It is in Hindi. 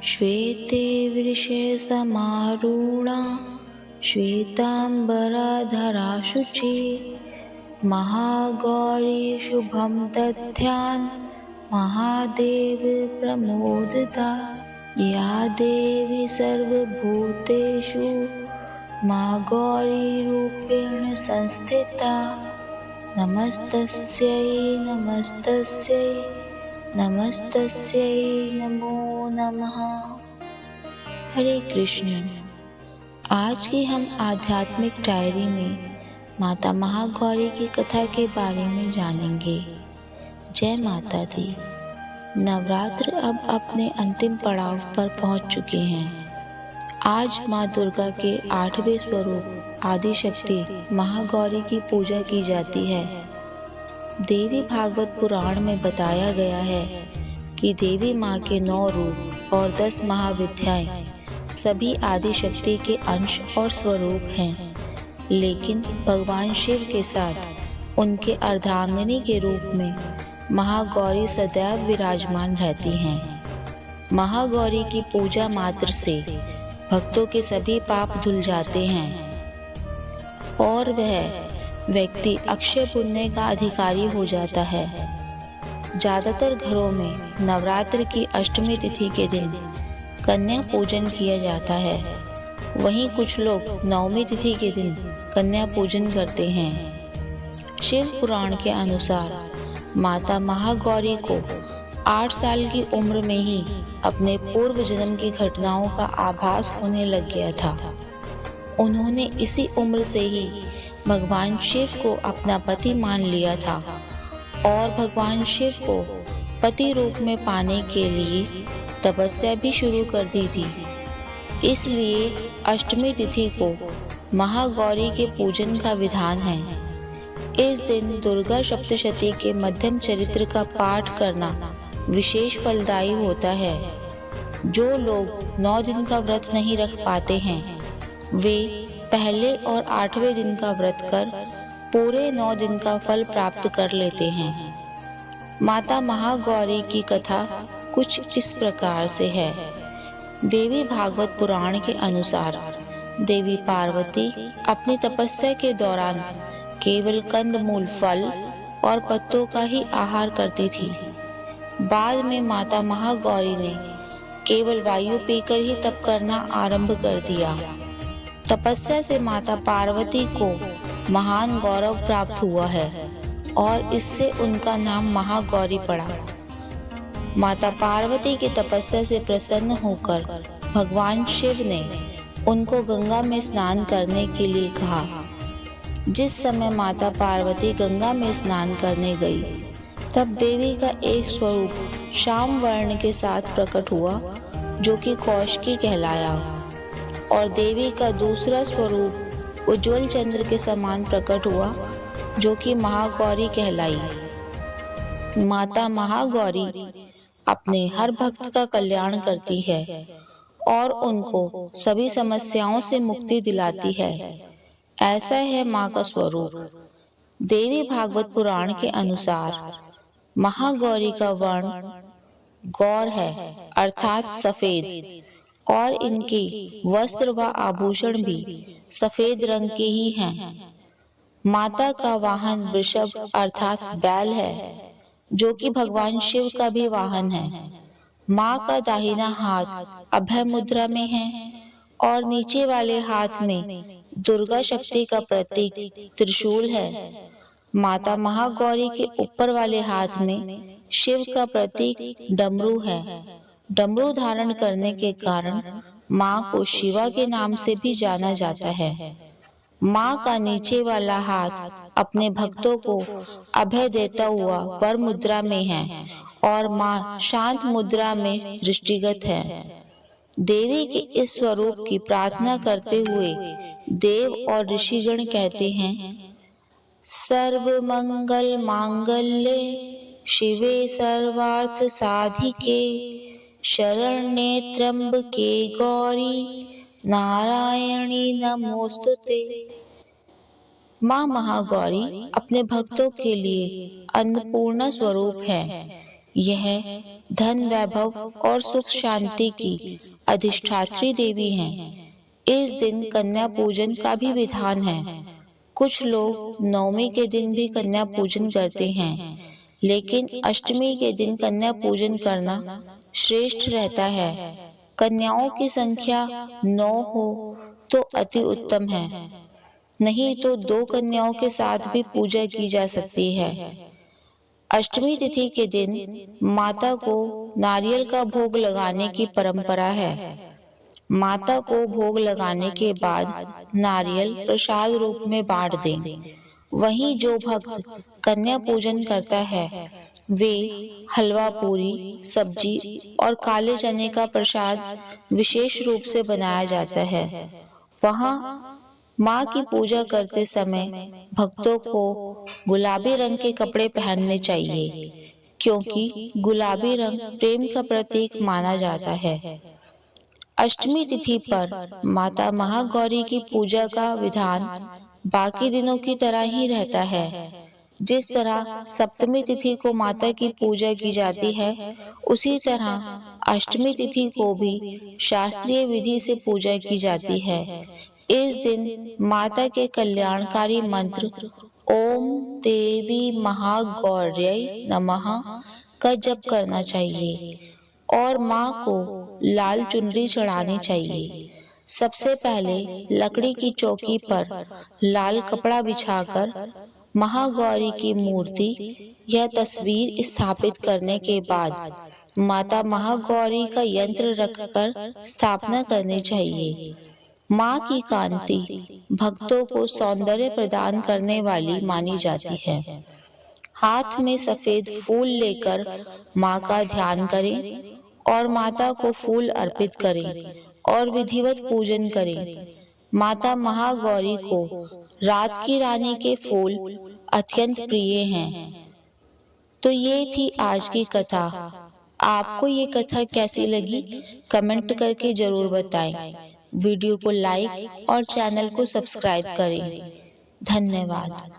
श्वेते वृषसमारूढा श्वेताम्बरधरा शुचि महागौरी शुभं दध्यान् महादेव प्रमोदिता या देवी सर्वभूतेषु मां गौरी रूपेण संस्थिता नमस्तस्यै नमस्तस्यै नमस्तस्यै नमो नमः। हरे कृष्ण। आज की हम आध्यात्मिक डायरी में माता महागौरी की कथा के बारे में जानेंगे। जय माता दी। नवरात्र अब अपने अंतिम पड़ाव पर पहुंच चुके हैं। आज माँ दुर्गा के 8वें स्वरूप आदिशक्ति महागौरी की पूजा की जाती है। देवी भागवत पुराण में बताया गया है कि देवी माँ के 9 रूप और 10 महाविद्याएं सभी आदिशक्ति के अंश और स्वरूप हैं, लेकिन भगवान शिव के साथ उनके अर्धांगिनी के रूप में महागौरी सदैव विराजमान रहती हैं। महागौरी की पूजा मात्र से भक्तों के सभी पाप धुल जाते हैं और वह व्यक्ति अक्षय पुण्य का अधिकारी हो जाता है। ज़्यादातर घरों में नवरात्र की अष्टमी तिथि के दिन कन्या पूजन किया जाता है। वहीं कुछ लोग नवमी तिथि के दिन कन्या पूजन करते हैं। शिव पुराण के अनुसार माता महागौरी को 8 साल की उम्र में ही अपने पूर्व जन्म की घटनाओं का आभास होने लग गया था। उन्होंने इसी उम्र से ही भगवान शिव को अपना पति मान लिया था और भगवान शिव को पति रूप में पाने के लिए तपस्या भी शुरू कर दी थी। इसलिए अष्टमी तिथि को महागौरी के पूजन का विधान है। इस दिन दुर्गा सप्तशती के मध्यम चरित्र का पाठ करना विशेष फलदायी होता है। जो लोग 9 दिन का व्रत नहीं रख पाते हैं, वे पहले और 8वें दिन का व्रत कर पूरे 9 दिन का फल प्राप्त कर लेते हैं। माता महागौरी की कथा कुछ इस प्रकार से है। देवी भागवत पुराण के अनुसार देवी पार्वती अपनी तपस्या के दौरान केवल कंदमूल, फल और पत्तों का ही आहार करती थी। बाद में माता महागौरी ने केवल वायु पीकर ही तप करना आरंभ कर दिया। तपस्या से माता पार्वती को महान गौरव प्राप्त हुआ है और इससे उनका नाम महागौरी पड़ा। माता पार्वती की तपस्या से प्रसन्न होकर भगवान शिव ने उनको गंगा में स्नान करने के लिए कहा। जिस समय माता पार्वती गंगा में स्नान करने गई, तब देवी का एक स्वरूप श्याम वर्ण के साथ प्रकट हुआ, जो कि कौशिकी कहलाया, और देवी का दूसरा स्वरूप उज्ज्वल चंद्र के समान प्रकट हुआ, जो कि महागौरी कहलाई। माता महागौरी अपने हर भक्त का कल्याण करती है और उनको सभी समस्याओं से मुक्ति दिलाती है। ऐसा है माँ का स्वरूप। देवी भागवत पुराण के अनुसार महागौरी का वर्ण गौर है, अर्थात सफेद, और इनके वस्त्र व आभूषण भी सफेद रंग के ही हैं। माता का वाहन वृषभ अर्थात बैल है, जो कि भगवान शिव का भी वाहन है। माँ का दाहिना हाथ अभय मुद्रा में है और नीचे वाले हाथ में दुर्गा शक्ति का प्रतीक त्रिशूल है। माता महागौरी के ऊपर वाले हाथ में शिव का प्रतीक डमरू है। डमरू धारण करने के कारण माँ को शिवा के नाम से भी जाना जाता है। माँ का नीचे वाला हाथ अपने भक्तों को अभय देता हुआ वर मुद्रा में है और माँ शांत मुद्रा में दृष्टिगत है। देवी के इस स्वरूप की प्रार्थना करते हुए देव और ऋषिगण कहते हैं, सर्वमंगल मांगल्ये शिवे सर्वार्थ साधिके शरण्ये त्र्यंबके गौरी नारायणी नमोस्तुते। माँ महागौरी अपने भक्तों के लिए अन्नपूर्णा स्वरूप है। यह धन, वैभव और सुख शांति की अधिष्ठात्री देवी हैं। इस दिन कन्या पूजन का भी विधान है। कुछ लोग नवमी के दिन भी कन्या पूजन करते हैं, लेकिन अष्टमी के दिन कन्या पूजन करना श्रेष्ठ रहता है। कन्याओं की संख्या 9 हो तो अति उत्तम है, नहीं तो 2 कन्याओं के साथ भी पूजा की जा सकती है। अष्टमी तिथि के दिन माता को नारियल का भोग लगाने की परंपरा है। माता को भोग लगाने के बाद नारियल प्रसाद रूप में बांट दें। वहीं जो भक्त कन्या पूजन करता है वे हलवा पूरी, सब्जी और काले चने का प्रसाद विशेष रूप से बनाया जाता है। वहाँ माँ की पूजा करते समय भक्तों को गुलाबी रंग के कपड़े पहनने चाहिए, क्योंकि गुलाबी रंग प्रेम का प्रतीक माना जाता है। अष्टमी तिथि पर माता महागौरी की पूजा का विधान बाकी दिनों की तरह ही रहता है। जिस तरह सप्तमी तिथि को माता की पूजा की जाती है, उसी तरह अष्टमी तिथि को भी शास्त्रीय विधि से पूजा की जाती है। इस दिन माता के कल्याणकारी मंत्र ओम देवी महागौर्यै नमः का जप करना चाहिए और माँ को लाल चुनरी चढ़ानी चाहिए। सबसे पहले लकड़ी की चौकी पर लाल कपड़ा बिछाकर महागौरी की मूर्ति या तस्वीर स्थापित करने के बाद माता महागौरी का यंत्र रखकर स्थापना करनी चाहिए। माँ की कांति भक्तों को सौंदर्य प्रदान करने वाली मानी जाती है। हाथ में सफेद फूल लेकर माँ का ध्यान करें और माता को फूल अर्पित करें और विधिवत पूजन करें। माता महागौरी को रात की रानी के फूल अत्यंत प्रिय हैं। तो ये थी आज की कथा। आपको ये कथा कैसी लगी कमेंट करके जरूर बताएं। वीडियो को लाइक और चैनल को सब्सक्राइब करें। धन्यवाद।